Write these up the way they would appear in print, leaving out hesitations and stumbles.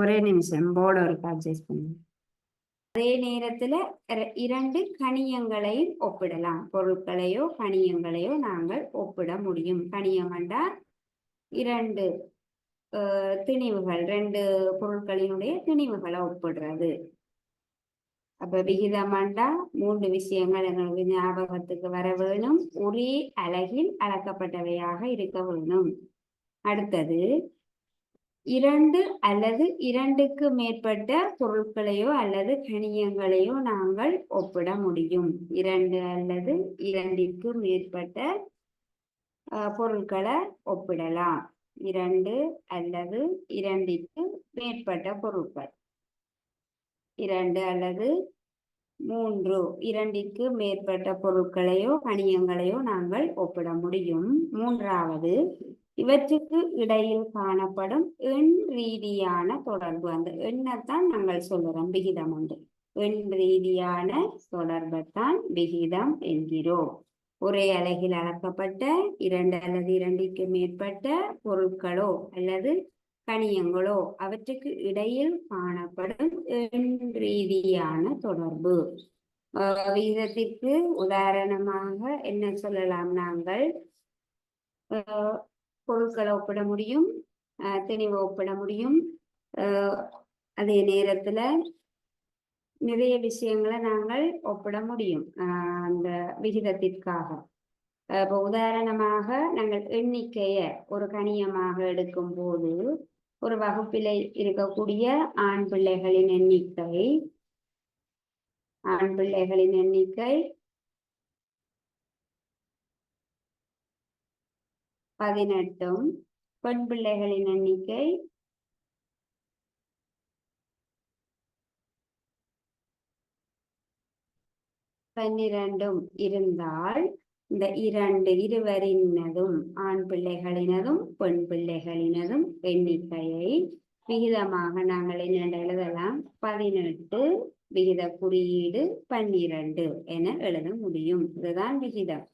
ஒரே நிமிஷம் போர்டு ஒரு பர்ச்சேஸ் பண்ணுங்க. அதே நேரத்துல இரண்டு கணியங்களையும் ஒப்பிடலாம். பொருட்களையோ கணியங்களையோ நாங்கள் ஒப்பிட முடியும். கணியம் என்றால் இரண்டு திணிவுகள், ரெண்டு பொருட்களினுடைய திணிவுகளை ஒப்பிடுறது. அப்ப விகிதமாண்டா மூன்று விஷயங்கள் எங்களுக்கு ஞாபகத்துக்கு வர வேணும். ஒரே அலகில் அளக்கப்பட்டவையாக இருக்க வேணும். அடுத்தது, இரண்டு அல்லது இரண்டுக்கு மேற்பட்ட பொருட்களையோ அல்லது கணியங்களையோ நாங்கள் ஒப்பிட முடியும். இரண்டு அல்லது இரண்டிற்கு மேற்பட்ட பொருட்களை ஒப்பிடலாம். இரண்டு அல்லது இரண்டிற்கு மேற்பட்ட பொருட்கள். இரண்டு அல்லது மூன்று, இரண்டிற்கு மேற்பட்ட பொருட்களையோ கணியங்களையோ நாங்கள் ஒப்பிட முடியும். மூன்றாவது, இவற்றுக்கு இடையில் காணப்படும் எண் ரீதியான தொடர்பு. அந்த எண்ணைத்தான் நாங்கள் சொல்லுறோம் விகிதம் என்று. எண் ரீதியான தொடர்பைத்தான் விகிதம் என்கிறோம். ஒரே அலகில் அளக்கப்பட்ட இரண்டு அல்லது இரண்டிற்கு மேற்பட்ட பொருட்களோ அல்லது கணியங்களோ அவற்றுக்கு இடையில் காணப்படும் எண் ரீதியான தொடர்பு. விகிதத்திற்கு உதாரணமாக என்ன சொல்லலாம்? நாங்கள் பொருட்களை ஒப்பிட முடியும், திணிவை ஒப்பிட முடியும். அதே நேரத்துல நிறைய விஷயங்களை நாங்கள் ஒப்பிட முடியும் அந்த விகிதத்திற்காக. இப்போ உதாரணமாக நாங்கள் எண்ணிக்கையை ஒரு கணியமாக எடுக்கும் போது, ஒரு வகுப்பில் இருக்கக்கூடிய ஆண் பிள்ளைகளின் எண்ணிக்கை 18, பெண் பிள்ளைகளின் எண்ணிக்கை 12 இருந்தால், இந்த இருவரினதும் ஆண் பிள்ளைகளினதும் பெண் பிள்ளைகளினதும் எண்ணிக்கையை விகிதமாக நாங்கள் என்ன எழுதலாம்? 18 விகித குறியீடு 12 என எழுத முடியும். இதுதான் விகிதம்.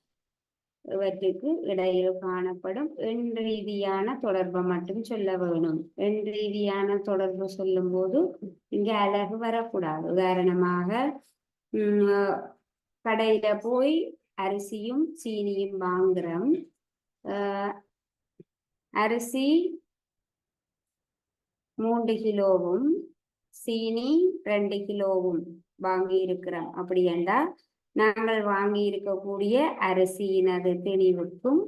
இவற்றுக்கு இடையில் காணப்படும் எண் ரீதியான தொடர்பை மட்டும் சொல்ல வேணும். எண் ரீதியான தொடர்பு சொல்லும் போது இங்க அலகு வரக்கூடாது. உதாரணமாக கடையில போய் அரிசியும் சீனியும் வாங்குறோம். அரிசி 3 கிலோவும் சீனி 2 கிலோவும் வாங்கி இருக்கிறோம். அப்படி என்றால் நாங்கள் வாங்கி இருக்கக்கூடிய அரிசியினது திணிவுக்கும்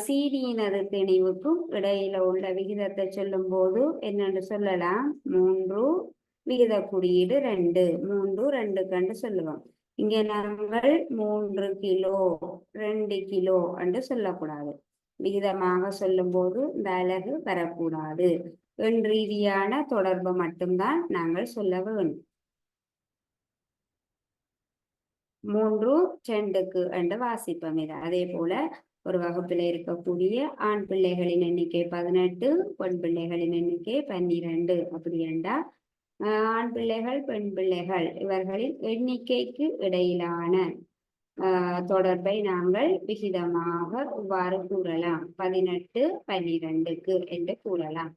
சீனியினது திணிவுக்கும் இடையில உள்ள விகிதத்தை சொல்லும் போது என்னென்று சொல்லலாம்? 3 விகித குறியீடு 2, 3 2 கண்டு சொல்லுவோம். இங்கே நாங்கள் 3 கிலோ 2 கிலோ என்று சொல்லக்கூடாது. விகிதமாக சொல்லும் போது இந்த அலகு வரக்கூடாது. எண் ரீதியான தொடர்பு மட்டும்தான் நாங்கள் சொல்ல வேண்டும். 3 2க்கு என்று வாசிப்போம். இதை அதே போல ஒரு வகுப்பில் இருக்கக்கூடிய ஆண் பிள்ளைகளின் எண்ணிக்கை 18, பெண் பிள்ளைகளின் எண்ணிக்கை 12. அப்படி என்றால் ஆண் பிள்ளைகள் பெண் பிள்ளைகள் இவர்களின் எண்ணிக்கைக்கு இடையிலான தொடர்பை நாங்கள் விகிதமாக இவ்வாறு கூறலாம். 18 12க்கு என்று கூறலாம்.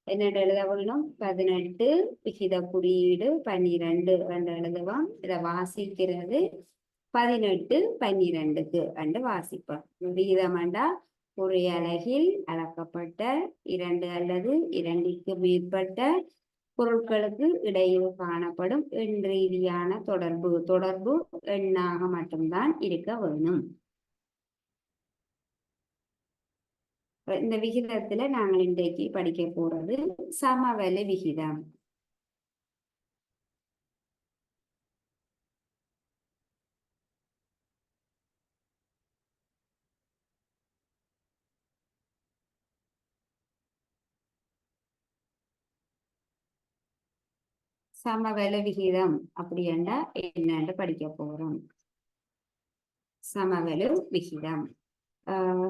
என்ன எழுத வேணும்? 18 விகித குறியீடு 12 என்று எழுதுவோம். இதை வாசிக்கிறது 18 12க்கு என்று வாசிப்போம். விகிதம் என்றால் ஒரு அலகில் அளக்கப்பட்ட இரண்டு அல்லது இரண்டிற்கு மேற்பட்ட பொருட்களுக்கு இடையில் காணப்படும் எண் ரீதியான தொடர்பு எண்ணாக மட்டும்தான் இருக்க வேணும். இந்த விகிதத்துல நாங்கள் இன்றைக்கு படிக்க போறது சமவெளி விகிதம். சமவெளி விகிதம் அப்படி என்றால் என்னன்னு படிக்க போறோம். சமவெளி விகிதம்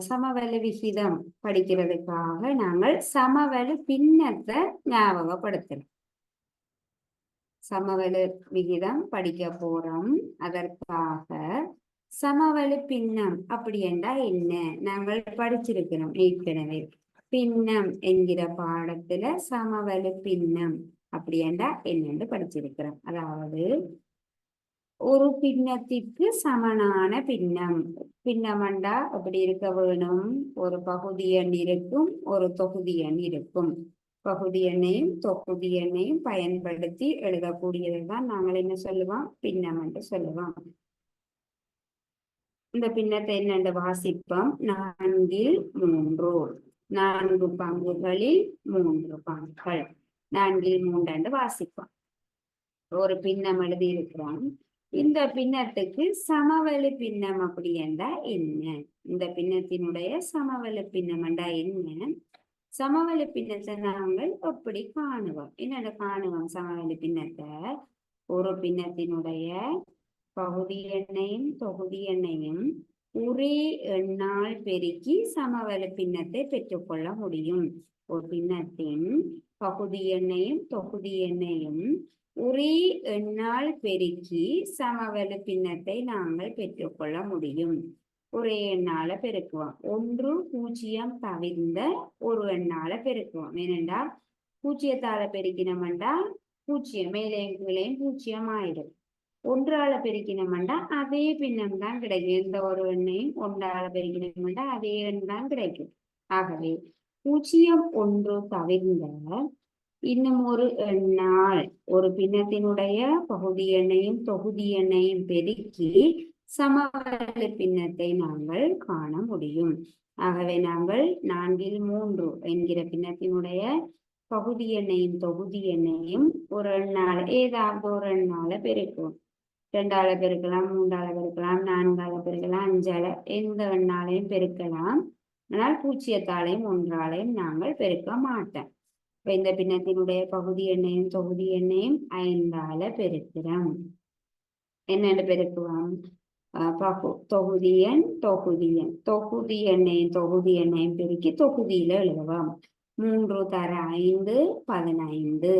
சமவெளி விகிதம் படிக்கிறதுக்காக நாங்கள் சமவெளி பின்னத்தை ஞாபகப்படுத்தணும். சமவெளி விகிதம் படிக்க போறோம். அதற்காக சமவெளி பின்னம் அப்படி என்றால் என்ன நாங்கள் படிச்சிருக்கிறோம் ஏற்கனவே. பின்னம் என்கிற பாடத்துல சமவெளி பின்னம் அப்படியேண்டா என்னென்று படிச்சிருக்கிறோம். அதாவது ஒரு பின்னத்திற்கு சமனான பின்னம். பின்னமண்டா அப்படி இருக்க வேணும். ஒரு பகுதி எண் இருக்கும், ஒரு தொகுதி எண் இருக்கும். பகுதி எண்ணையும் தொகுதி எண்ணையும் பயன்படுத்தி எழுதக்கூடியதை தான் நாங்கள் என்ன சொல்லுவோம், பின்னம் என்று சொல்லுவோம். இந்த பின்னத்தை என்னென்று வாசிப்போம். 4 3, 4 பங்குகளில் 3 பங்குகள். 4 3 என்று வாசிப்போம். ஒரு பின்னம் எழுதி இருக்கிறோம். இந்த பின்னத்துக்கு சமவெளி பின்னம் அப்படி என்றா என்ன? இந்த பின்னத்தினுடைய சமவெளி பின்னம் என்றா என்ன? சமவெளி பின்னத்தை நாங்கள் எப்படி காணுவோம்? என்னென்ன காணுவோம் சமவெளி பின்னத்தை? ஒரு பின்னத்தினுடைய பகுதி எண்ணையும் தொகுதி எண்ணையும் ஒரே எண்ணால் பெருக்கி சமவெளி பின்னத்தை பெற்றுக்கொள்ள முடியும். ஒரு பின்னத்தின் பகுதி எண்ணையும் தொகுதி எண்ணையும் ஒரே எண்ணால் பெருக்கி சமவெளி பின்னத்தை நாங்கள் பெற்றுக்கொள்ள முடியும். ஒரே எண்ணால பெருக்குவோம். 1 0 தவிர்ந்த ஒரு எண்ணால பெருக்குவோம். ஏனென்றால் 0ஆல பெருக்கினோம்டா 0 மேலேயும் கீழையும் 0 ஆயிடும். 1ஆல பெருக்கினோம்டா அதே பின்னம் தான் கிடைக்கும். எந்த ஒரு எண்ணையும் 1ஆல பெருக்கினோம்டா அதே எண் தான் கிடைக்கும். ஆகவே 0 1 தவிர்ந்த இன்னும் ஒரு எண்ணால் ஒரு பின்னத்தினுடைய பகுதி எண்ணையும் தொகுதி எண்ணையும் பெருக்கி சமவெளி பின்னத்தை நாங்கள் காண முடியும். ஆகவே நாங்கள் 4 3 என்கிற பின்னத்தினுடைய பகுதி எண்ணையும் தொகுதி எண்ணையும் ஒரு எண்ணால ஏதாவது ஒரு எண்ணால பெருக்குவோம். 2ஆல பெருக்கலாம், 3ஆல பெருக்கலாம், 4ஆல பெருக்கலாம், 5ஆல எந்த எண்ணாலையும் பெருக்கலாம். ஆனால் 0ஆலையும் 1ஆலையும் நாங்கள் பெருக்க மாட்டோம். இந்த பின்னத்தினுடைய பகுதி எண்ணையும் தொகுதி எண்ணையும் 5ஆல பெருக்கிறோம். என்னென்று பெருக்குவோம்? தொகுதி எண் தொகுதி எண் தொகுதி எண்ணையும் தொகுதி எண்ணையும் பெருக்கி தொகுதியில எழுதுவோம். 3 தர 5 15.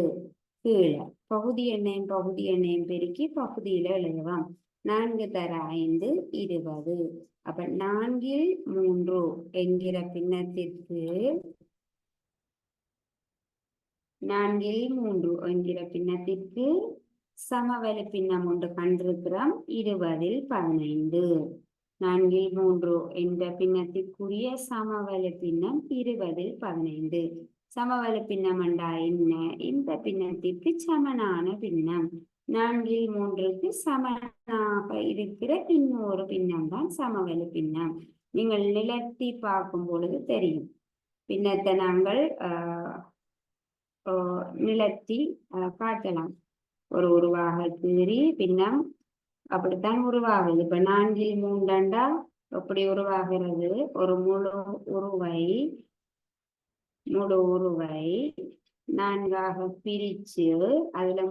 கீழே பகுதி எண்ணையும் பகுதி எண்ணையும் பெருக்கி பகுதியில எழுதுவோம். 4 தர 5 20. அப்ப 4 3 என்கிற பின்னத்திற்கு 4 3 என்கிற பின்னத்திற்கு சமவெளி பின்னம் ஒன்று கண்டிருக்கிறோம். 20 15. 4 3 என்ற பின்னத்திற்குரிய சமவெளி பின்னம் 20 15. சமவெளி பின்னம் என்றா என்ன? இந்த பின்னத்திற்கு சமனான பின்னம். 4 3க்கு சமனாக இருக்கிற இன்னொரு பின்னம் தான் சமவெளி பின்னம். நீங்கள் நிலத்தி பார்க்கும் பொழுது தெரியும். பின்னத்தை நாங்கள் நிலத்தி காட்டலாம். ஒரு உருவாக கீறி பின்னம் அப்படித்தான் உருவாகுது. இப்ப 4 3 எப்படி உருவாகிறது? ஒரு முழு உருவை 4ஆக பிரிச்சு அதுல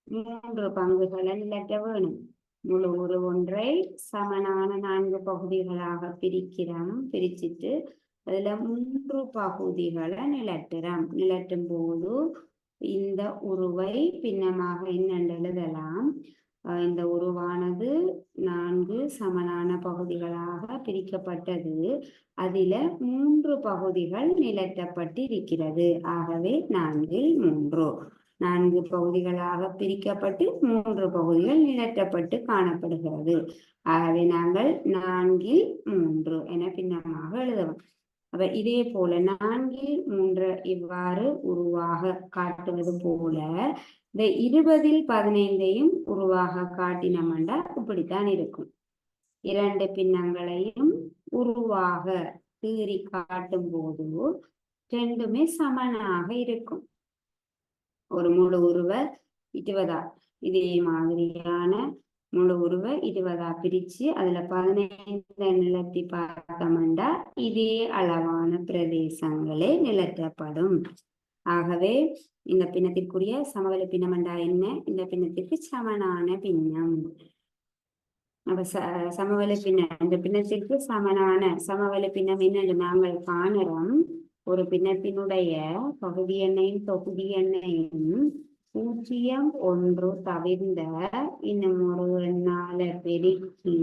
3 பங்குகளை நிலட்ட வேணும். முழு ஒன்றை சமனான 4 பகுதிகளாக பிரிக்கிறோம். பிரிச்சுட்டு அதுல 3 பகுதிகளை நிலட்டுறோம். நிலட்டும் போது இந்த உருவை பின்னமாக என்னென்று எழுதலாம்? இந்த உருவானது 4 சமனான பகுதிகளாக பிரிக்கப்பட்டது. அதில 3 பகுதிகள் நிலட்டப்பட்டு இருக்கிறது. ஆகவே 4 3 4 பகுதிகளாக பிரிக்கப்பட்டு 3 பகுதிகள் நிலட்டப்பட்டு காணப்படுகிறது. ஆகவே நாங்கள் 4 3 என பின்னமாக எழுதுவோம். அப்ப இதே போல 4 3 இவ்வாறு உருவாக காட்டுவது போல இந்த 20 15ஐயும் உருவாக காட்டினோம்னா இப்படித்தான் இருக்கும். 2 பின்னங்களையும் உருவாக கீறி காட்டும் போது ரெண்டுமே சமனாக இருக்கும். ஒரு முழு உருவ 20 இதே மாதிரியான முழு உருவ 20 பிரிச்சு அதுல 15 நிலத்தி பார்த்தோம்னா இதே அளவான பிரதேசங்களே நிலத்தப்படும். ஆகவே இந்த பின்னத்திற்குரிய சமவெளி பின்னம் என்றா என்ன? இந்த பின்னத்திற்கு சமனான பின்னம். அப்ப சமவெளி பின்னம், இந்த பின்னத்திற்கு சமனான சமவெளி பின்னம் என்னென்று நாங்கள் காணுறோம். ஒரு பின்னத்தினுடைய பகுதி எண்ணையும் தொகுதி எண்ணையும் 0 1 தவிர்ந்த இன்னும் ஒரு எண்ணால பெருக்கி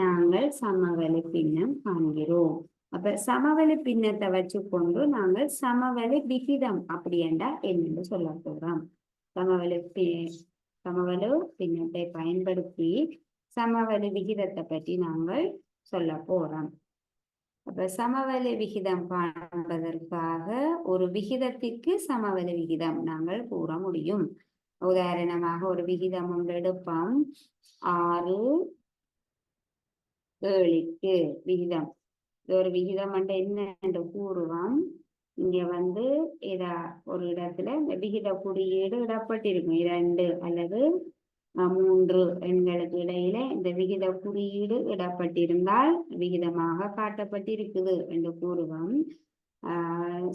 நாங்கள் சமவெளி பின்னம் காண்கிறோம். அப்ப சமவெளி பின்னத்தை வச்சுக்கொண்டு நாங்கள் சமவெளி விகிதம் அப்படி என்றா என்னன்னு சொல்ல போறோம். சமவெளி பின்னத்தை பயன்படுத்தி சமவெளி விகிதத்தை பற்றி நாங்கள் சொல்ல போறோம். அப்ப சமவெளி விகிதம் காண்பதற்காக ஒரு விகிதத்திற்கு சமவெளி விகிதம் நாங்கள் கூற முடியும். உதாரணமாக ஒரு விகிதம் ஒன்று எடுப்போம். 6:7 விகிதம். ஒரு விகிதம் என்ன என்று கூறுவோம். இங்க ஒரு இடத்துல இந்த விகித குறியீடு இடப்பட்டிருக்கும். 2 அல்லது 3 எண்களுக்கு இடையில இந்த விகித குறியீடு இடப்பட்டிருந்தால் விகிதமாக காட்டப்பட்டிருக்குது என்று கூறுவோம்.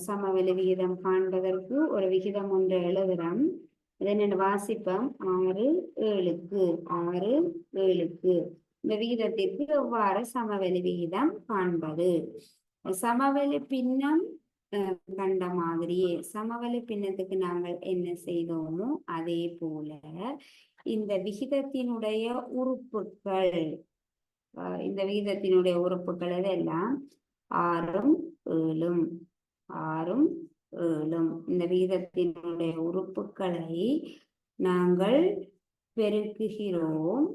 சமவெளி விகிதம் காண்பதற்கு ஒரு விகிதம் ஒன்று எழுதுறோம். இதனை வாசிப்போம். 6:7 இந்த விகிதத்திற்கு எவ்வாறு சமவெளி விகிதம் காண்பது? சமவெளி பின்னம் கண்ட மாதிரியே சமவெளி பின்னத்துக்கு நாங்கள் என்ன செய்தோமோ அதே போல இந்த விகிதத்தினுடைய உறுப்புகள் எல்லாம் 6 7 இந்த விகிதத்தினுடைய உறுப்புகளை நாங்கள் பெருக்குகிறோம்.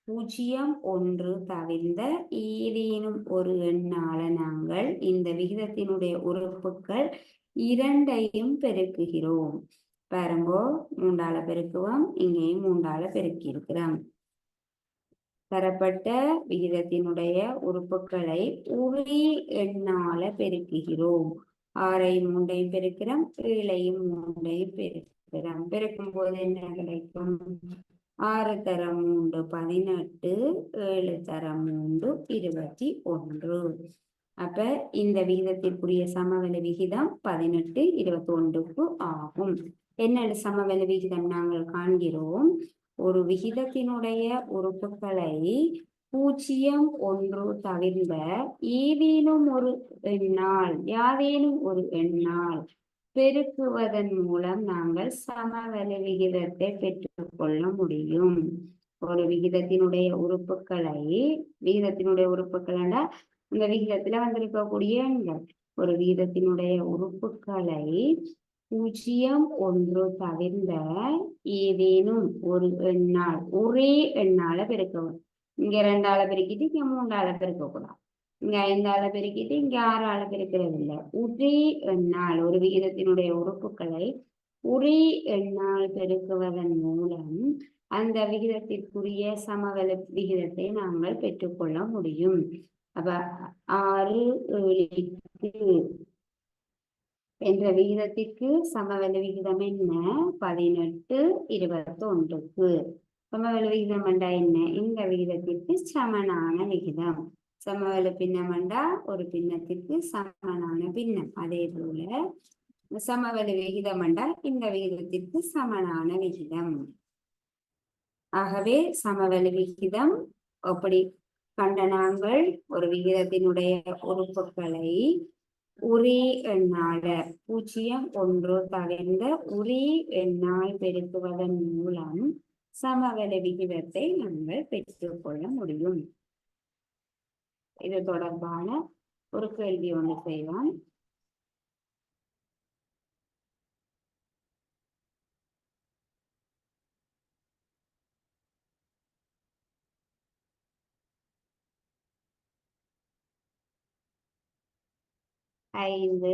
0 1 தவிர்ந்த ஏதேனும் ஒரு எண்ணால நாங்கள் இந்த விகிதத்தினுடைய உறுப்புகள் இரண்டையும் பெருக்குகிறோம். பாருங்கோ, 3ஆல பெருக்குவோம். இங்கேயும் 3ஆல பெருக்கி இருக்கிறோம். தரப்பட்ட விகிதத்தினுடைய உறுப்புகளை ஒரே எண்ணால பெருக்குகிறோம். 6ஐயும் 3ஐயும் பெருக்கிறோம், 7ஐயும் 3ஐயும் பெருக்கிறோம். பெருக்கும் போது என்ன கிடைக்கும்? 6 தரம் 3 18, 7 தரம் 3 21. அப்ப இந்த விகிதத்திற்குரிய சமவெளி விகிதம் 18 21க்கு ஆகும். என்ன சமவெளி விகிதம் நாங்கள் காண்கிறோம்? ஒரு விகிதத்தினுடைய உறுப்புகளை 0 1 தவிர்ந்த யாதேனும் ஒரு எண்ணால் பெருக்குவதன் மூலம் நாங்கள் சமவெளி விகிதத்தை பெற்றுக்கொள்ள முடியும். ஒரு விகிதத்தினுடைய உறுப்புகளை இந்த விகிதத்துல வந்திருக்கக்கூடிய எண்கள். ஒரு விகிதத்தினுடைய உறுப்புகளை 0 1 தவிர்ந்த ஏதேனும் ஒரு எண்ணால் ஒரே எண்ணால பெருக்கவும். இங்க 2ஆல பெருக்கிட்டு இங்க 3ஆல பெருக்கக்கூடாது. இங்க 5ஆல பெருக்கிட்டு இங்க 6ஆல பெருக்கிறது இல்லை. ஒரே எண்ணால் ஒரு விகிதத்தினுடைய உறுப்புகளை ஒரே எண்ணால் பெருக்குவதன் மூலம் அந்த விகிதத்திற்குரிய சமவெளி விகிதத்தை நாங்கள் பெற்றுக்கொள்ள முடியும். அப்ப 6 7 என்ற விகிதத்திற்கு சமவெளி விகிதம் என்ன? 18 21க்கு. சமவெளி விகிதம் என்றா என்ன? இந்த விகிதத்திற்கு சமனான விகிதம். சமவெளி பின்னம் என்றா ஒரு பின்னத்திற்கு சமனான பின்னம். அதே போல சமவெளி விகிதம் என்றால் இந்த விகிதத்திற்கு சமனான விகிதம். ஆகவே சமவெளி விகிதம் எப்படி கண்ட நாங்கள் ஒரு விகிதத்தினுடைய உறுப்புகளை ஒரே எண்ணால 0 1 தவிர்ந்த ஒரே எண்ணால் பெருக்குவதன் மூலம் சமவெளி விகிதத்தை நாங்கள் பெற்றுக்கொள்ள முடியும். இது தொடர்பான ஒரு கேள்வி ஒன்று செய்வோம். ஐந்து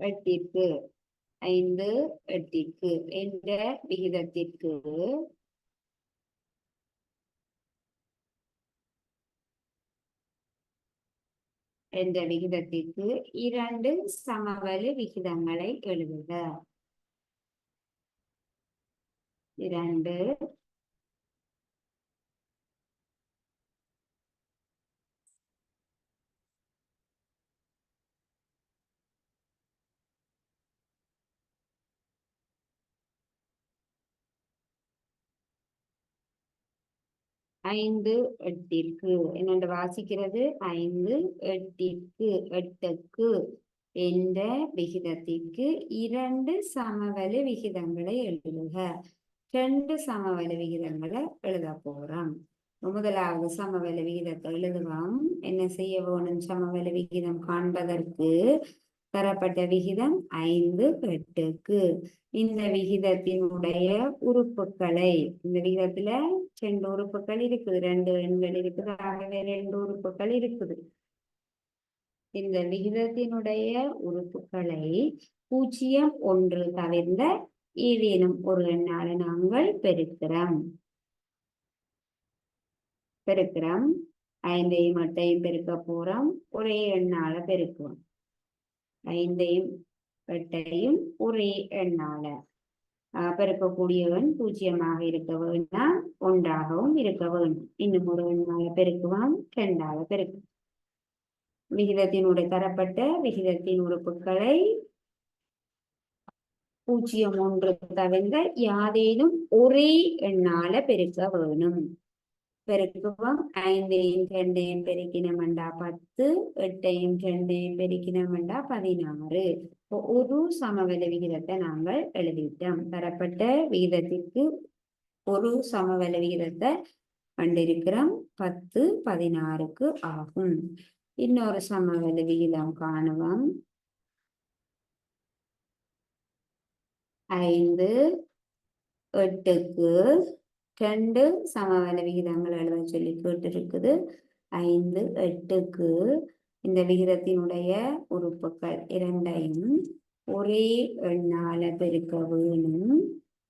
8ற்கு 5 8ற்கு என்ற விகிதத்திற்கு இரண்டு சமவெளி விகிதங்களை எழுதுக. 2 5 8ற்கு என்னென்று வாசிக்கிறது? 5 8க்கு என்ற விகிதத்திற்கு இரண்டு சமவெளி விகிதங்களை எழுதுக. 2 சமவெளி விகிதங்களை எழுத போறோம். முதலாவது சமவெளி விகிதத்தை எழுதுவோம். என்ன செய்ய வேணும்? சமவெளி விகிதம் காண்பதற்கு தரப்பட்ட விகிதம் 5:8. இந்த விகிதத்தினுடைய உறுப்புகளை, இந்த விகிதத்துல 2 உறுப்புகள் இருக்குது, 2 எண்கள் இருக்குது, ஆகவே 2 உறுப்புகள் இருக்குது. இந்த விகிதத்தினுடைய உறுப்புகளை 0, 1 தவிர்ந்த ஏதேனும் ஒரு எண்ணால நாங்கள் பெருக்கிறோம். 5ஐயும் 8ஐயும் பெருக்க போறோம். ஒரே எண்ணால பெருக்குவோம். 5ஐயும் 8ஐயும் ஒரே எண்ணால பெருக்கக்கூடிய எண் 0ஆக இருக்க வேண்டாம், 1ஆகவும் இருக்க வேண்டும். இன்னும் ஒரு எண்ணால பெருக்குவோம், 2ஆல பெருக்கும். விகிதத்தினுடைய தரப்பட்ட விகிதத்தின் உறுப்புகளை 0, 1 தவிர்ந்த யாதேனும் ஒரே எண்ணால பெருக்க வேணும். பெருக்குவோம். 5ஐயும் 2ஐயும் பெருக்கினோம்டா 10, 8ஐயும் 2ஐயும் பெருக்கினோம்டா 16. ஒரு சமவெளி விகிதத்தை நாங்கள் எழுதிட்டோம். தரப்பட்ட விகிதத்திற்கு ஒரு சமவெளி விகிதத்தை கண்டிருக்கிறோம். 10, 16க்கு ஆகும். இன்னொரு சமவெளி விகிதம் காணுவோம். 5, 8க்கு 2 சமவெளி விகிதங்கள் எழுத சொல்லி கேட்டிருக்குது. 5, 8க்கு இந்த விகிதத்தினுடைய உறுப்புகள் 2ஐயும் ஒரே எண்ணால பெருக்க வேணும்.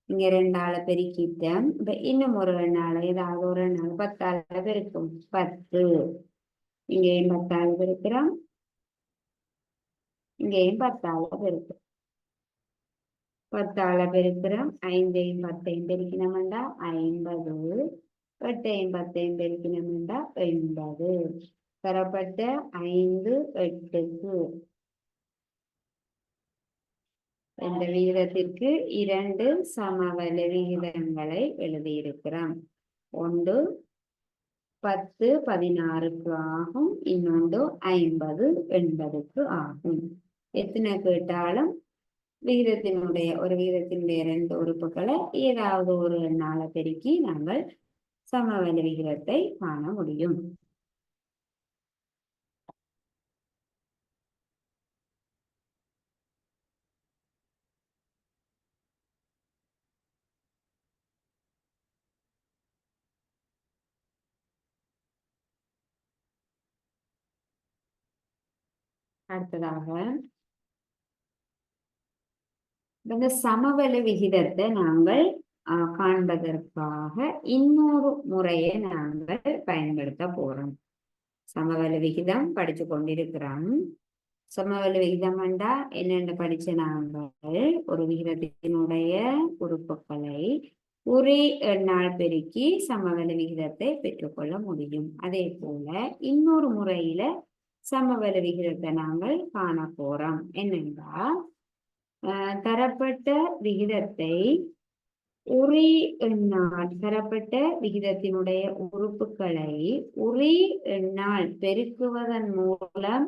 இங்க 2ஆல பெருக்கிட்டோம். இப்ப இன்னும் ஒரு எண்ணால, ஏதாவது ஒரு எண்ணால 10ஆல பெருக்கும். 10, இங்கேயும் 10ஆல பெருக்கிறோம், இங்கேயும் 10ஆல பெருக்கிறோம். 10ஆல பெருக்கிறோம். 5ஐயும் 10ஐயும் பெருக்கினோம்டா 50, 8ஐயும் 10ஐயும் பெருக்கினோம்டா 80. தரப்பட்ட 5, 8க்கு இந்த விகிதத்திற்கு 2 சமவெளி விகிதங்களை எழுதியிருக்கிறோம். ஒன்று 10, 16க்கு ஆகும், இன்னொன்று 50, 80க்கு ஆகும். எத்தனை கேட்டாலும் விகிதத்தினுடைய ஒரு விகிதத்தினுடைய 2 உறுப்புகளை ஏதாவது ஒரு எண்ணால பெருக்கி நாங்கள் சமவெளி விகிதத்தை காண முடியும். அடுத்ததாக இந்த சமவெளி விகிதத்தை நாங்கள் காண்பதற்காக இன்னொரு முறையை நாங்கள் பயன்படுத்த போறோம். சமவெளி விகிதம் படிச்சு கொண்டிருக்கிறோம். சமவெளி விகிதம் என்றா என்னென்ன படிச்ச நாங்கள் ஒரு விகிதத்தினுடைய உறுப்புகளை ஒரே எண்ணால் பெருக்கி சமவெளி விகிதத்தை பெற்றுக்கொள்ள முடியும். அதே போல இன்னொரு முறையில சமவெளி விகிதத்தை நாங்கள் காண போறோம். என்னென்றா தரப்பட்ட விகிதத்தை ஒரே எண்ணால், தரப்பட்ட விகிதத்தினுடைய உறுப்புகளை ஒரே எண்ணால் பெருக்குவதன் மூலம்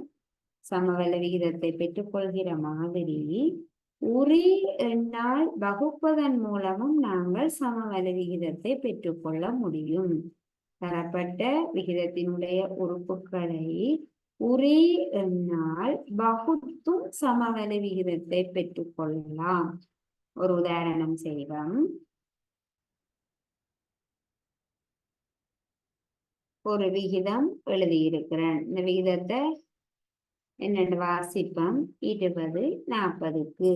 சமவெளி விகிதத்தை பெற்றுக்கொள்கிற மாதிரி ஒரே எண்ணால் வகுப்பதன் மூலமும் நாங்கள் சமவெளி விகிதத்தை பெற்றுக்கொள்ள முடியும். தரப்பட்ட விகிதத்தினுடைய உறுப்புகளை ஒரே எண்ணால் வகுத்தும் சமவெளி விகிதத்தை பெற்றுக்கொள்ளலாம். ஒரு உதாரணம் செய்வோம். ஒரு விகிதம் எழுதியிருக்கிறேன். இந்த விகிதத்தை என்னென்ன வாசிப்போம். 20, 40க்கு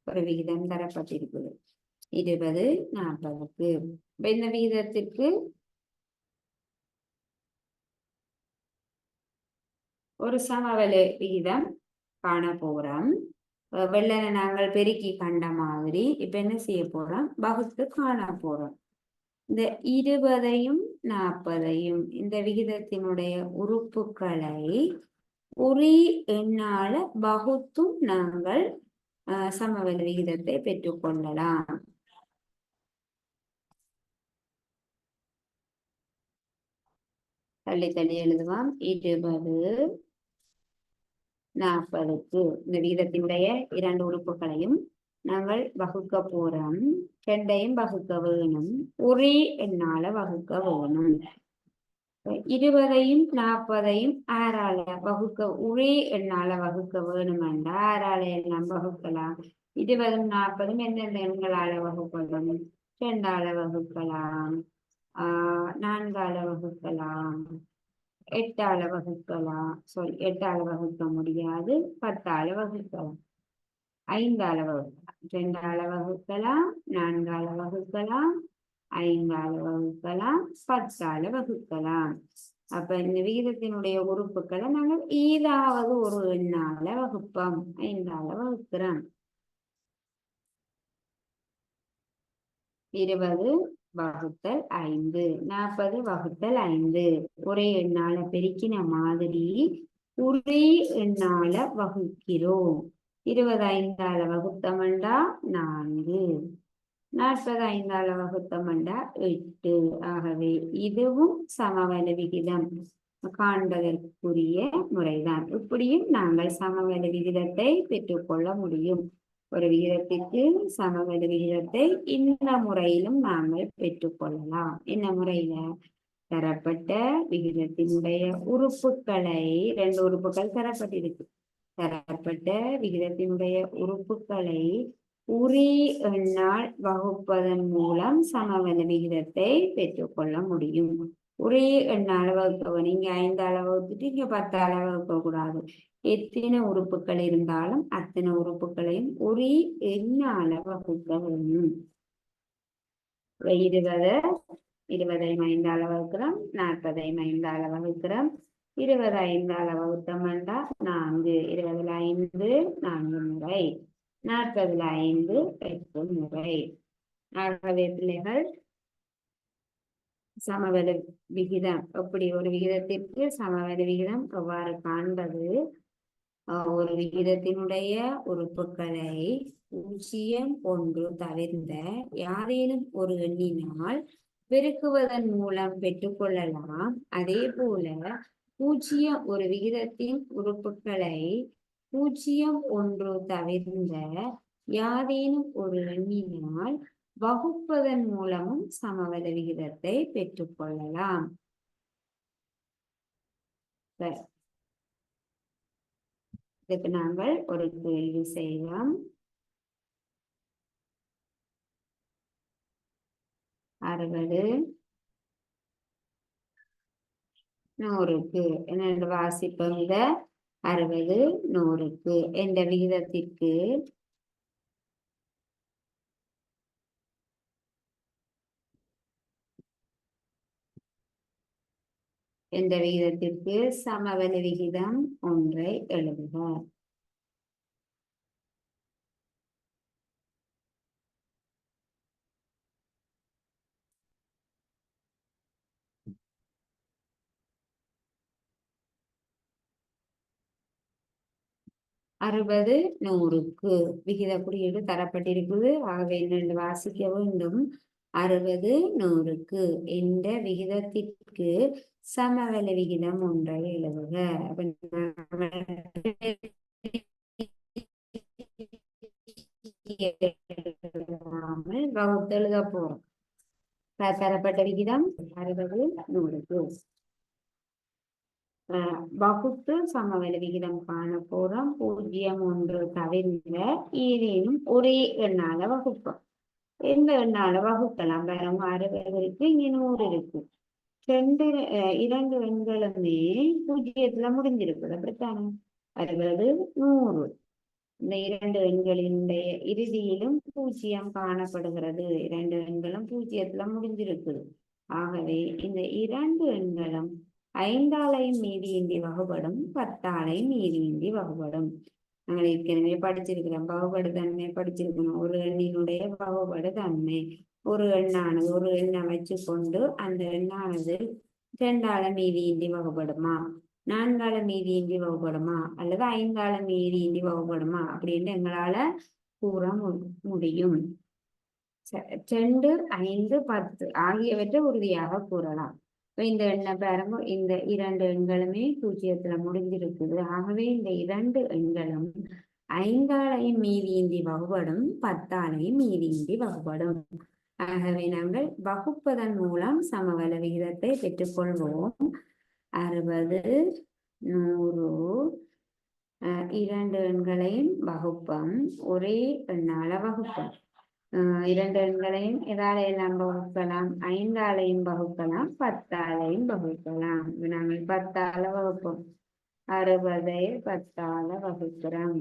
ஒரு விகிதம் தரப்பட்டிருக்குது. 20, 40க்கு இந்த விகிதத்திற்கு ஒரு சமவெளி விகிதம் காண போறோம். வெள்ளனை நாங்கள் பெருக்கி கண்ட மாதிரி இப்ப என்ன செய்ய போறோம்? வகுத்து காண போறோம். இந்த 20ஐயும் 40ஐயும் இந்த விகிதத்தினுடைய உறுப்புகளை ஒரே எண்ணால வகுத்தும் நாங்கள் சமவெளி விகிதத்தை பெற்றுக்கொள்ளலாம். தள்ளி தள்ளி எழுதுவோம். 20, 40க்கு இந்த விகிதத்தினுடைய 2 உறுப்புகளையும் நாங்கள் வகுக்க போறோம். 2ஐயும் வகுக்க வேணும், ஒரே எண்ணால வகுக்க வேணும். 20ஐயும் 40ஐயும் 6ஆல வகுக்க ஒரே எண்ணால வகுக்க வேணுமென்றா 6ஆல எல்லாம் வகுக்கலாம். 20ம் 40ம் எந்தெந்த எண்களால வகுப்படும்? 2ஆல வகுக்கலாம், 4ஆல வகுக்கலாம், 8ஆல வகுக்கலாம். 8ஆல வகுக்க முடியாது, 10ஆல வகுக்கலாம், 5ஆல வகுக்கலாம், 2ஆல வகுக்கலாம், 4ஆல வகுக்கலாம், 5ஆல வகுக்கலாம், 10ஆல வகுக்கலாம். அப்ப இந்த விகிதத்தினுடைய உறுப்புகளை நாங்கள் ஏதாவது ஒரு எண்ணால வகுப்போம். 5ஆல வகுக்கிறோம். 20 வகுத்தல் 5, 40 வகுத்தல் 5 ஒரே எண்ணால பெருக்கின மாதிரி ஒரே எண்ணால வகுக்கிறோம். 20 5ஆல வகுத்தமெண்டா 4, 40 5ஆல வகுத்தமெண்டா 8. ஆகவே இதுவும் சமவெளி விகிதம் காண்பதற்குரிய முறைதான். இப்படியும் நாங்கள் சமவெளி விகிதத்தை பெற்றுக்கொள்ள முடியும். ஒரு விகிதத்திற்கு சமவெளி விகிதத்தை இந்த முறையிலும் நாங்கள் பெற்றுக்கொள்ளலாம். என்ன முறையில? தரப்பட்ட விகிதத்தினுடைய உறுப்புகளை, 2 உறுப்புகள் தரப்பட்டிருக்கு. தரப்பட்ட விகிதத்தினுடைய உறுப்புகளை ஒரே எண்ணால் வகுப்பதன் மூலம் சமவெளி விகிதத்தை பெற்றுக்கொள்ள முடியும். ஒரே எண்ணால வகுப்பவன் இங்க 5ஆல வகுத்துட்டு இங்க 10ஆல வகுக்க கூடாது. எத்தனை உறுப்புகள் இருந்தாலும் அத்தனை உறுப்புகளையும் ஒரே எண்ணால வகுக்க வேணும். 20ஐ 5ஆல வகுக்கிறோம், 40ஐ 5ஆல வகுக்கிறோம். 20 5ஆல வகுத்தமெண்டா 4, 20ல் 5 4 முறை, 40ல் 5 8 முறை. ஆகவே பிள்ளைகள் சமவெளி விகிதம், எப்படி ஒரு விகிதத்திற்கு சமவெளி விகிதம் எவ்வாறு காண்பது? ஒரு விகிதத்தினுடைய உறுப்புகளை 0 1 தவிர்ந்த யாரேனும் ஒரு எண்ணினால் பெருக்குவதன் மூலம் பெற்றுக்கொள்ளலாம். அதே போல 0 ஒரு விகிதத்தின் உறுப்புகளை 0 1 தவிர்ந்த யாரேனும் ஒரு எண்ணினால் வகுப்பதன் மூலமும் சமவெளி விகிதத்தை பெற்றுக்கொள்ளலாம். இதுக்கு நாங்கள் ஒரு கேள்வி செய்யலாம். 60 100க்கு என்ன வாசிப்போம்? இத 60 100க்கு என்ற விகிதத்திற்கு என்ற விகிதத்திற்கு சமவெளி விகிதம் 1ஐ எழுதுக. அறுபது 100க்கு விகித குறியீடு தரப்பட்டிருக்குது. ஆகவே என்னென்று வாசிக்க வேண்டும்? 60 100க்கு என்ற விகிதத்திற்கு சமவெளி விகிதம் 1ஐ எழுதுக. வகுத்து எழுத போறோம். தரப்பட்ட விகிதம் 60 100க்கு வகுத்து சமவெளி விகிதம் காண போறோம். 0 1 தவிர்ந்த ஏதேனும் ஒரே எண்ணால வகுப்போம். எந்த எண்ணால வகுக்கலாம்? வரும் 60 இருக்கு, இங்க 100 இருக்கு. 2 எண்களுமே 0த்துல முடிஞ்சிருக்குது. அப்படித்தானே? 60 100 இந்த 2 எண்களினுடைய இறுதியிலும் 0 காணப்படுகிறது. 2 எண்களும் 0த்துல முடிஞ்சிருக்குது. ஆகவே இந்த 2 எண்களும் 5ஆலையும் மீதியின்றி வகுபடும், 10ஆலையும் மீதியின்றி வகுபடும். நாங்கள் ஏற்கனவே படிச்சிருக்கிறோம். வகுபடு தன்மை படிச்சிருக்கணும். ஒரு எண்ணினுடைய வகுபடு தன்மை, ஒரு எண்ணானது ஒரு எண்ணை வச்சு கொண்டு அந்த எண்ணானது 2ஆல மீதியின்றி வகுபடுமா, 4ஆல மீதியின்றி வகுபடுமா, அல்லது 5ஆல மீதியின்றி வகுபடுமா அப்படின்னு எங்களால கூற முடியும். 2 5 10 ஆகியவற்றை உறுதியாக கூறலாம். இந்த எண்ணை பாருங்க, இந்த 2 எண்களுமே 0த்துல முடிஞ்சிருக்குது. ஆகவே இந்த 2 எண்களும் 5ஆலையும் மீதியின்றி வகுபடும், 10ஆலையும் மீதியின்றி வகுபடும். ஆகவே நாங்கள் வகுப்பதன் மூலம் சமவெள விகிதத்தை பெற்றுக்கொள்வோம். 60, 100 இரண்டு எண்களையும் வகுப்பம், ஒரே எண்ணால வகுப்பம். இரண்டு எண்களையும் எதால எல்லாம் வகுக்கலாம்? 5ஆலையும் வகுக்கலாம், 10ஆலையும் வகுக்கலாம். நாங்கள் 10ஆல வகுப்போம். 60ஐ 10ஆல வகுக்கிறோம்,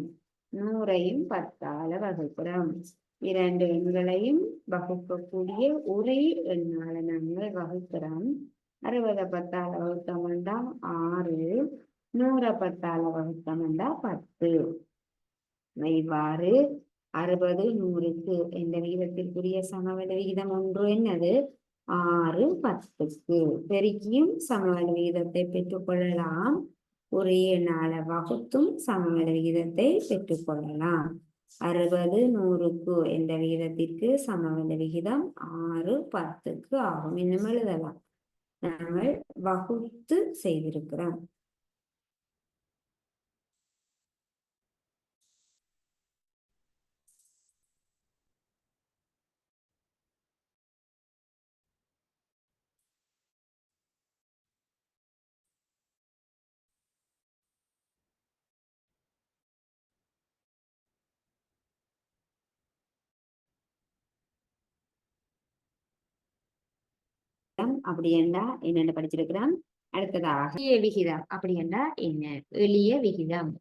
100ஐயும் 10ஆல வகுக்கிறோம். இரண்டு எண்களையும் வகுக்கக்கூடிய ஒரே எண்ணால நாங்கள் வகுக்கிறோம். 60 10ஆல வகுத்தோம்னா 6, 100 10ஆல வகுத்தோம்னா 10. இவ்வாறு 60 100க்கு என்ற விகிதத்திற்குரிய சமவெள விகிதம் ஒன்று என்னது? 6 10க்கு. பெருக்கியும் சமவெள விகிதத்தை பெற்றுக்கொள்ளலாம், ஒரே எண்ணால வகுத்தும் சமவெள விகிதத்தை பெற்றுக்கொள்ளலாம். 60 100க்கு என்ற விகிதத்திற்கு சமவெள விகிதம் 6 10க்கு ஆகும். இன்னும் எழுதலாம், நாங்கள் வகுத்து செய்திருக்கிறோம். அப்படி என்றா என்னென்ன படிச்சிருக்கிறோம். அடுத்ததாக எளிய விகிதம் அப்படி என்றா என்ன? எளிய விகிதம்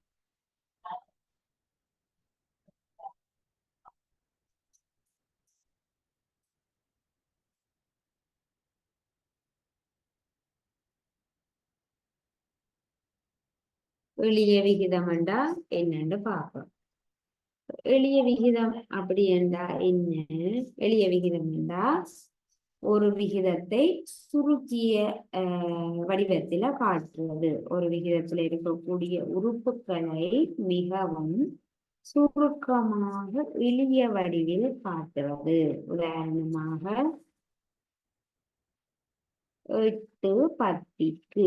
எளிய விகிதம் என்றா என்னன்னு பார்ப்போம். எளிய விகிதம் அப்படி என்றா என்ன? எளிய விகிதம் என்றா ஒரு விகிதத்தை சுருக்கிய வடிவத்தில காட்டுவது. ஒரு விகிதத்தில் இருக்கக்கூடிய உறுப்புகளை மிகவும் சுருக்கமாக எளிய வடிவில் காட்டுவது. உதாரணமாக 8 10க்கு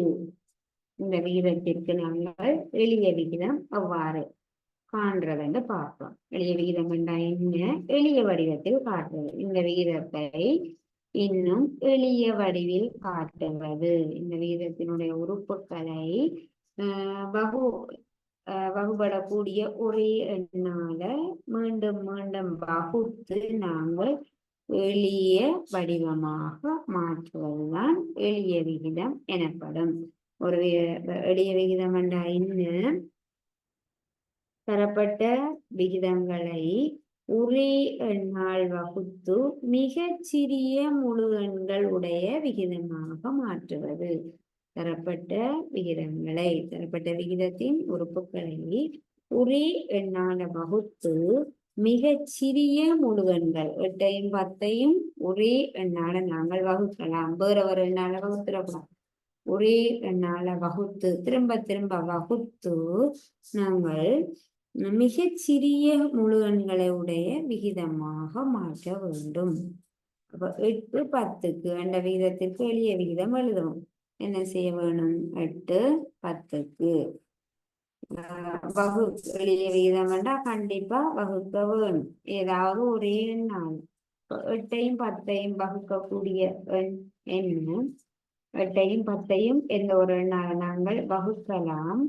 இந்த விகிதத்திற்கு நாங்கள் எளிய விகிதம் எவ்வாறு காண்றதுன்னு பார்ப்போம். எளிய விகிதம் என்றால் என்ன? எளிய வடிவத்தில் காட்டுவது. இந்த விகிதத்தை இன்னும் எளிய வடிவில் காட்டுவது. இந்த விகிதத்தினுடைய உறுப்புகளை வகுபடக்கூடிய ஒரே எண்ணால மீண்டும் மீண்டும் வகுத்து நாங்கள் எளிய வடிவமாக மாற்றுவதுதான் எளிய விகிதம் எனப்படும். ஒரு எளிய விகிதம் என்றால் என்ன? தரப்பட்ட விகிதங்களை ஒரே எண்ணால் வகுத்து மிகச் சிறிய முழு எண்கள் உடைய விகிதமாக மாற்றுவது. தரப்பட்ட விகிதங்களை, தரப்பட்ட விகிதத்தின் உறுப்புகளை ஒரே எண்ணால வகுத்து மிகச் சிறிய முழு எண்கள் 8ஐயும் 10ஐயும் ஒரே எண்ணால நாங்கள் வகுக்கலாம். வேற ஒரு எண்ணால வகுத்துடக்கூடாது. ஒரே எண்ணால வகுத்து திரும்ப திரும்ப வகுத்து நாங்கள் மிகச் சிறிய முழு எண்களை உடைய விகிதமாக மாற்ற வேண்டும். அப்ப 8 10க்கு அந்த விகிதத்திற்கு எளிய விகிதம் எழுதுவோம். என்ன செய்ய வேணும்? 8 10க்கு எளிய விகிதம் வேண்டாம், கண்டிப்பா வகுக்க வேணும். ஏதாவது ஒரே எண்ணால் 8ஐயும் 10ஐயும் வகுக்கக்கூடிய எண் 8ஐயும் 10ஐயும் எந்த ஒரு எண்ணால நாங்கள் வகுக்கலாம்.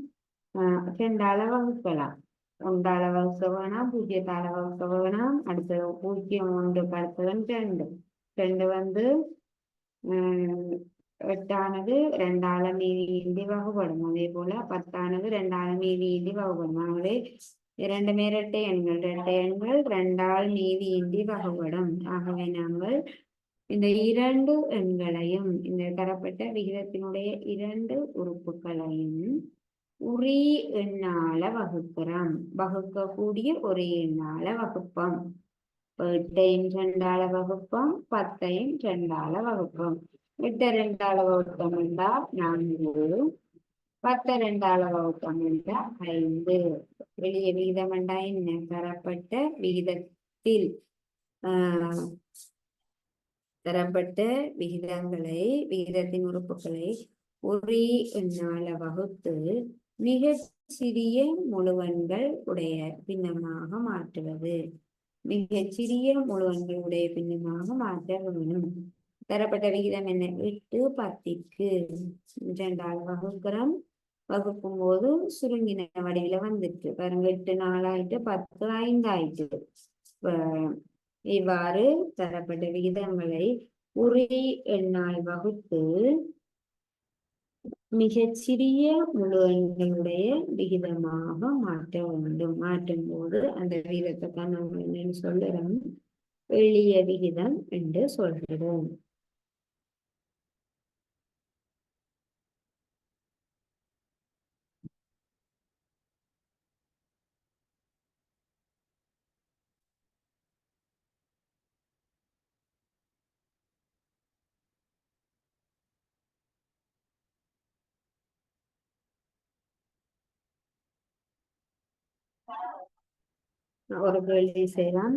2ஆல வகுக்கலாம். 1ஆல வகுக்க வேணாம், 0ஆல வகுக்க வேணாம். அடுத்தது 0 1 அடுத்தது 2. 2 வந்து 8ஆனது 2ஆல மீதி வகுப்படும். அதே போல 10ஆனது 2ஆல மீதி வகுப்படும். ஆகவே இரண்டுமே இரட்டை எண்கள். இரட்டை எண்கள் 2ஆல் மீதி வகுப்படும். ஆகவே நாங்கள் இந்த இரண்டு எண்களையும், இந்த தரப்பட்ட விகிதத்தினுடைய இரண்டு உறுப்புகளையும் ஒரே எண்ணால வகுக்கிறோம். வகுக்கக்கூடிய ஒரே எண்ணால வகுப்போம். 8ஐயும் 2ஆல வகுப்போம், 10ஐயும் 2ஆல வகுப்போம். 8 2ஆல வகுத்தோம் என்றால் 4, 10 2ஆல வகுத்தோம் என்றால் 5. எளிய விகிதம் என்றால் என்ன? தரப்பட்ட விகிதத்தில் தரப்பட்ட விகிதங்களை, விகிதத்தின் உறுப்புகளை ஒரே எண்ணால வகுத்து மிக சிறிய முழுவன்கள் உடைய பின்னமாக மாற்றுவது. மிகச் சிறிய முழு எண்களுடைய பின்னமாக மாற்ற வேணும். தரப்பட்ட விகிதம் என்ன? 8:10 2ஆல் வகுக்கிறோம். வகுக்கும் போது சுருங்கின வடிவில வந்துட்டு பாருங்க, 8 4 ஆயிட்டு 10 5 ஆயிட்டு. இவ்வாறு தரப்பட்ட விகிதங்களை உரி எண்ணால் வகுத்து மிகச்சிறிய முழு எண்களுடைய விகிதமாக மாற்ற வேண்டும். மாற்றும் போது அந்த விகிதத்தை தான் நம்ம என்னன்னு சொல்லுறோம்? எளிய விகிதம் என்று சொல்கிறோம். ஒரு கேள்வி செய்யலாம்.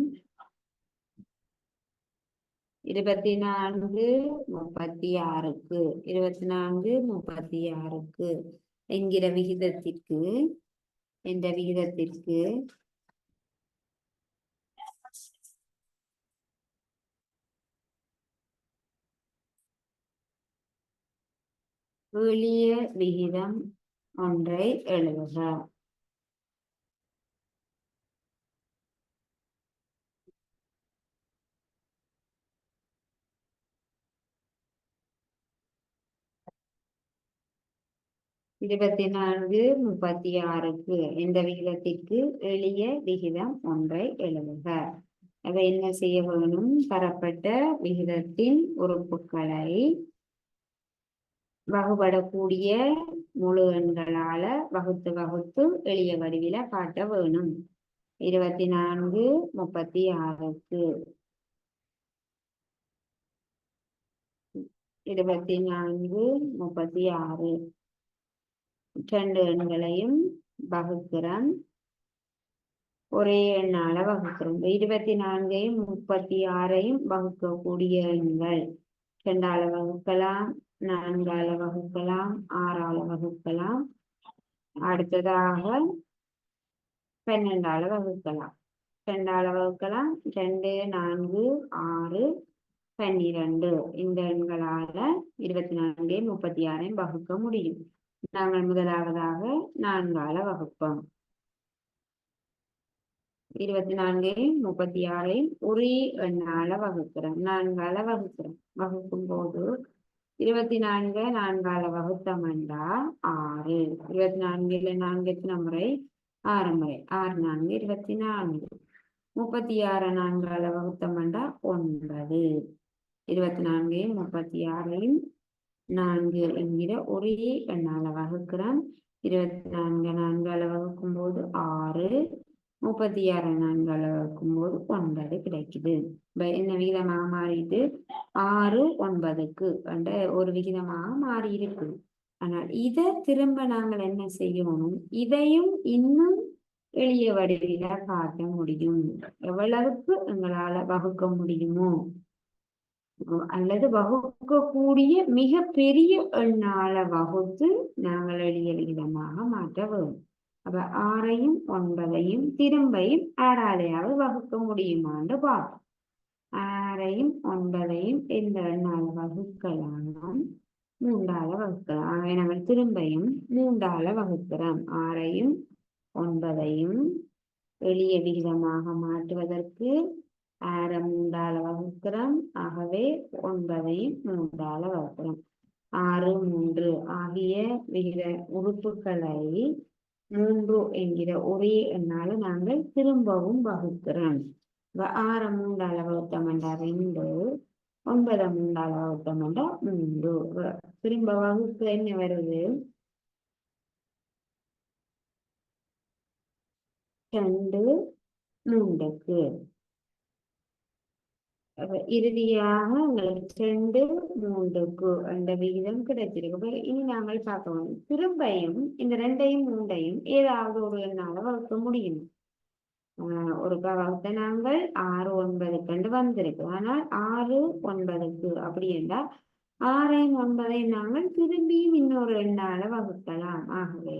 24:36 24:36 என்கிற விகிதத்திற்கு என்ற விகிதத்திற்கு எளிய விகிதம் ஒன்றை எழுதுக. இருபத்தி 24:36 என்ற விகிதத்திற்கு எளிய விகிதம் ஒன்றை எழுதுக. அதை என்ன செய்ய வேணும்? தரப்பட்ட விகிதத்தின் உறுப்புகளை வகுபடக்கூடிய முழு எண்களால வகுத்து வகுத்து எளிய வடிவில காட்ட வேணும். 24:36 24:36 2 எண்களையும் வகுக்கிறோம். ஒரே எண்ணால வகுக்கிறோம். 24ஐயும் 36ஐயும் வகுக்கக்கூடிய எண்கள் 2ஆல வகுக்கலாம், 4ஆல வகுக்கலாம், 6ஆல வகுக்கலாம். அடுத்ததாக 12ஆல வகுக்கலாம். 2ஆல வகுக்கலாம். 2 4 6 12 இந்த எண்களால 24ஐயும் 36ஐயும் வகுக்க முடியும். நாங்கள் முதலாவதாக 4ஆல வகுப்போம். 24ஐயும் 36ஐயும் ஒரே எண்ணால வகுக்கிறோம். 4ஆல வகுக்கிறோம். வகுக்கும் போது 24 4ஆல வகுத்தம் என்றா 6. 24ல 4 எத்தனை முறை? 6 முறை. 6 4 24. 36 4ஆல வகுத்தம் என்றா 9. 24ஐயும் 36ஐயும் 4 என்கிற ஒரே எண்ணால வகுக்கிறோம். 24 4ஆல வகுக்கும் போது 6, 36 4ஆல வகுக்கும் போது 9 கிடைக்குது. என்ன விகிதமாக மாறிட்டு 6 9க்கு என்ற ஒரு விகிதமாக மாறி இருக்கு. ஆனால் இதை திரும்ப நாங்கள் என்ன செய்யணும்? இதையும் இன்னும் எளிய வடிவில காட்ட முடியும். எவ்வளவுக்கு எங்களால வகுக்க முடியுமோ அல்லது வகுக்கக்கூடிய மிக பெரிய எண்ணால வகுத்து நாங்கள் எளிய விகிதமாக மாற்ற வேண்டும். அப்ப 6ஐயும் 9ஐயும் திரும்பையும் 6ஆலையாவது வகுக்க முடியுமான்னு பார்ப்போம். 6ஐயும் 9ஐயும் எந்த எண்ணால வகுக்கலாம்? 3ஆல வகுக்கலாம். ஆகவே நாங்கள் திரும்பையும் 3ஆல வகுக்கிறோம். 6ஐயும் 9ஐயும் எளிய விகிதமாக மாற்றுவதற்கு 6 3ஆல வகுக்கிறோம். ஆகவே 9ஐயும் 3ஆல வகுக்கிறோம். 6 3 ஆகிய விகித உறுப்புகளை 3 என்கிற ஒரே எண்ணால நாங்கள் திரும்பவும் வகுக்கிறோம். 6 3ஆல வகுத்தம் என்றா 2, 9 3ஆல வகுத்தம் என்றா 3. திரும்ப வகுப்பு என்ன வருது? 2 3க்கு. இறுதியாக உங்களுக்கு 2 3க்கு அந்த விகிதம் கிடைச்சிருக்கு. இனி நாங்கள் பார்க்கணும், திரும்பையும் இந்த 2ஐயும் 3ஐயும் ஏதாவது ஒரு எண்ணால வகுக்க முடியும். ஒரு வகுத்த நாங்கள் 6 9 வந்திருக்கு. ஆனால் 6 9க்கு அப்படி என்றால் 6ஐயும் 9ஐயும் நாங்கள் திரும்பியும் இன்னொரு எண்ணால வகுக்கலாம். ஆகவே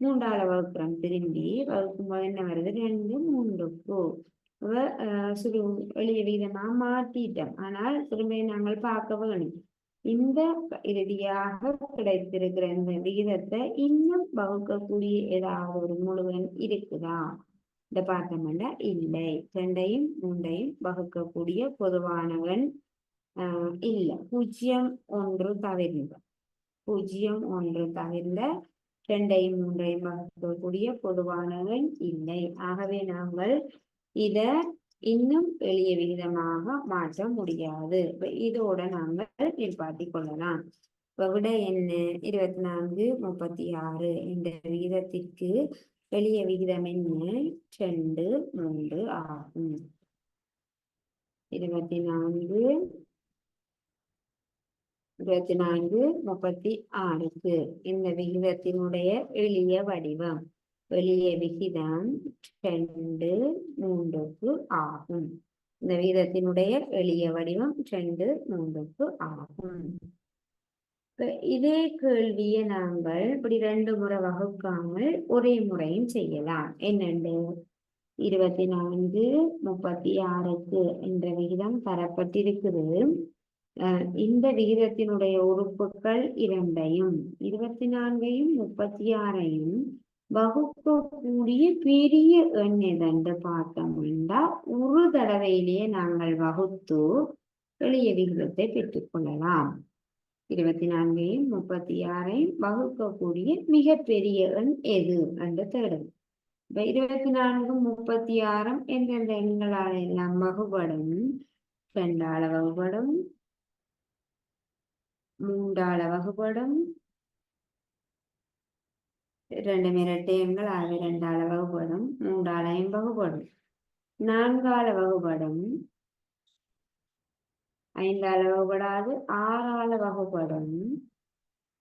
3ஆல வகுக்கிறோம். திரும்பி வகுக்கும் போது என்ன வருது? 2 3க்கு. சிறு எளிய விகிதமாக மாற்றிட்டோம். ஆனால் திரும்ப நாங்கள் பார்க்க வேணும், இந்த இறுதியாக கிடைத்திருக்கிற இந்த விகிதத்தை இன்னும் வகுக்கக்கூடிய ஏதாவது ஒரு முழுவன் இருக்குதா இந்த பார்த்தோம்னா இல்லை. 2ஐயும் 3ஐயும் வகுக்கக்கூடிய பொதுவானவன் இல்லை. 0 1 தவிர்ந்த 0 1 தவிர்ந்த 2ஐயும் 3ஐயும் வகுக்கக்கூடிய பொதுவானவன் இல்லை. ஆகவே நாங்கள் இத இன்னும் எளிய விகிதமாக மாற்ற முடியாது. இதோட நாங்கள் நிற்பாட்டிக் கொள்ளலாம். விட என்ன? 24 36 என்ற விகிதத்திற்கு எளிய விகிதம் என்ன? 2 3 ஆகும். 24 36க்கு இந்த விகிதத்தினுடைய எளிய வடிவம், எளிய விகிதம் 2 3க்கு ஆகும். இந்த விகிதத்தினுடைய எளிய வடிவம் 2 3க்கு ஆகும். இதே கேள்வியை நாங்கள் இப்படி 2 முறை வகுக்காமல் ஒரே முறையும் செய்யலாம். என்னண்டு 24 36க்கு என்ற விகிதம் தரப்பட்டிருக்குது. இந்த விகிதத்தினுடைய உறுப்புகள் 2ஐயும் 24ஐயும் 36ஐயும் வகுக்கக்கூடிய பெரிய எண் எதென்று பார்த்தோம்னா ஒரு தடவையிலேயே நாங்கள் வகுத்து எளிய விகிதத்தை பெற்றுக்கொள்ளலாம். 24ஐயும் 36ஐயும் வகுக்கக்கூடிய மிகப்பெரிய எண் எது என்று தேடும். 24 36 எந்தெந்த எண்களால் எல்லாம் வகுபடும்? 2ஆல வகுபடும், 3ஆல வகுபடும், 2 இரட்டை எண்கள் ஆக 2ஆல வகுபடும், 3ஆலையும் வகுபடும், 4ஆல வகுபடும், 5ஆல வகுபடாது, 6ஆல வகுபடும்,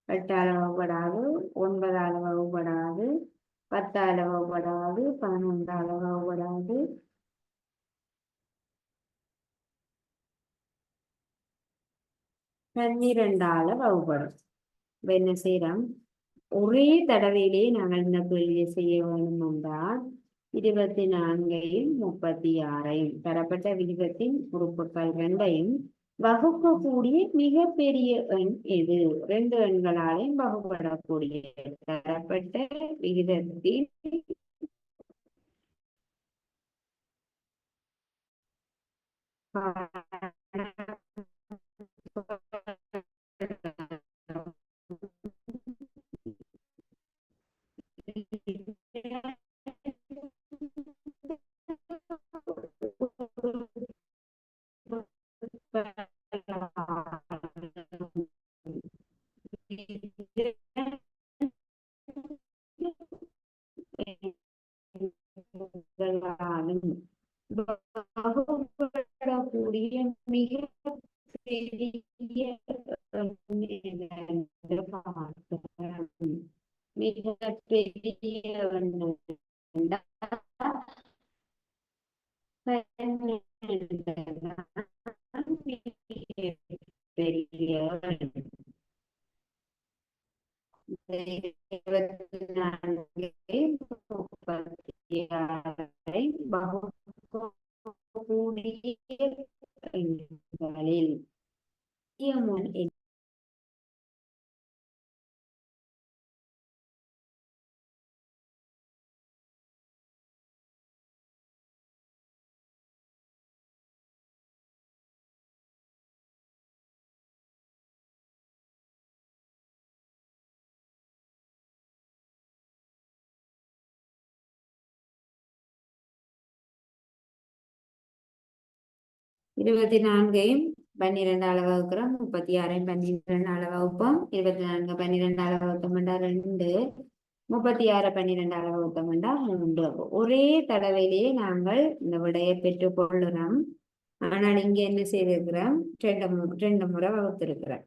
8ஆல வகுபடாது, 9ஆல வகுபடாது, 10ஆல வகுபடாது, 11ஆல வகுபடாது, 12ஆல வகுபடும். என்ன செய்யறோம்? ஒரே தடவையிலேயே நாங்கள் இந்த கேள்வியை செய்ய வேண்டும் என்றால் 24ஐயும் 36ஐயும் தரப்பட்ட விகிதத்தின் உறுப்புகள் 2ஐயும் வகுக்கக்கூடிய மிகப்பெரிய எண் எது? 2 எண்களாலையும் வகுப்படக்கூடிய தரப்பட்ட விகிதத்தின் வகுப்படக்கூடிய மிக பெரிய இருபத்தி 4ஐயும் 12ஆல வகுக்கிறோம், 36ஐயும் 12ஆல வகுப்போம். 24 12ஆல வகுத்தோம்னா 2, 36 12ஆல வகுத்தோம்னா 3. ஒரே தடவையிலேயே நாங்கள் இந்த விடையை பெற்றுக் கொள்ளுறோம். ஆனால் இங்க என்ன செய்திருக்கிறோம்? 2 முறை வகுத்திருக்கிறோம்.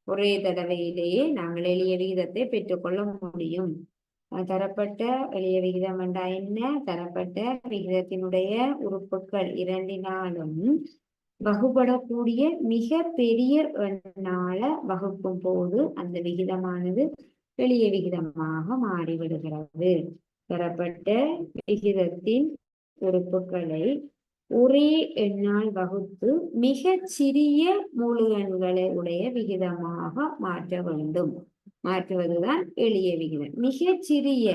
ஒரே தடவையிலேயே நாங்கள் எளிய விகிதத்தை பெற்றுக்கொள்ள முடியும். தரப்பட்ட எளிய விகிதம் என்றா என்ன? தரப்பட்ட விகிதத்தினுடைய உறுப்புகள் 2னாலும் வகுபடக்கூடிய மிக பெரிய எண்ணால வகுக்கும் போது அந்த விகிதமானது எளிய விகிதமாக மாறிவிடுகிறது. தரப்பட்ட விகிதத்தின் உறுப்புகளை ஒரே எண்ணால் வகுத்து மிகச் சிறிய முழு எண்களை உடைய விகிதமாக மாற்ற வேண்டும். மாற்றுவதுதான் எளிய விகிதம். மிகச் சிறிய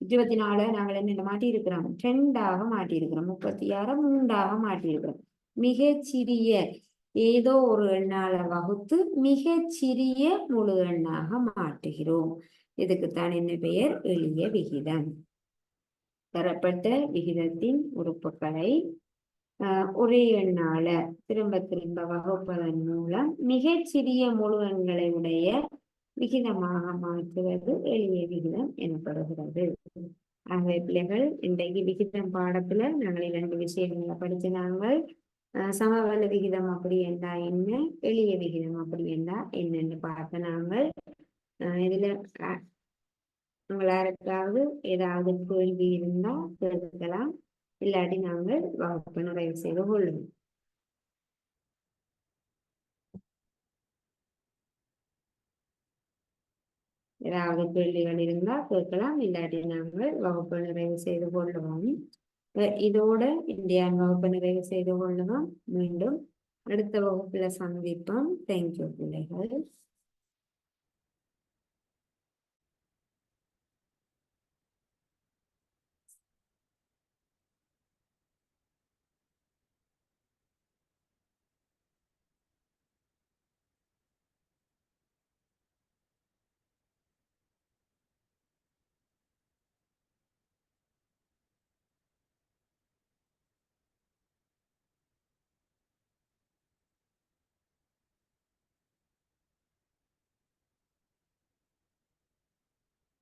24 நாங்கள் என்ன மாற்றியிருக்கிறோம், 2ஆக மாற்றியிருக்கிறோம். 36 3ஆக மாற்றியிருக்கிறோம். மிகச் சிறிய ஏதோ ஒரு எண்ணால வகுத்து மிகச் சிறிய முழு எண்ணாக மாற்றுகிறோம். இதுக்குத்தான் என்ன பெயர், எளிய விகிதம். தரப்பட்ட விகிதத்தின் உறுப்புகளை ஒரே எண்ணால திரும்ப திரும்ப வகுப்பதன் மூலம் மிகச் சிறிய முழு எண்களை உடைய விகிதமாக மாற்றுவது எளிய விகிதம் எனப்படுகிறது. ஆகவே பிள்ளைகள், இன்றைக்கு விகிதம் பாடத்துல நாங்கள் 2 விஷயங்களை படிச்சு நாங்கள் சமவெளி விகிதம் அப்படி என்றா என்ன, எளிய விகிதம் அப்படி என்றா என்னன்னு பார்க்க நாங்கள். இதுல உங்கள் யாருக்காவது ஏதாவது கேள்வி இருந்தா கேட்கலாம், இல்லாட்டி நாங்கள் வகுப்பு நிறைவு செய்து கொள்ளுவோம். ஏதாவது கேள்விகள் இருந்தா கேட்கலாம், இல்லாட்டி நாங்கள் வகுப்பு நிறைவு செய்து கொள்ளுவோம். இதோட இந்தியா வகுப்பு நிறைவு செய்து கொள்ளுவோம். மீண்டும் அடுத்த வகுப்புல சந்திப்போம். தேங்க்யூ பிள்ளைகள்.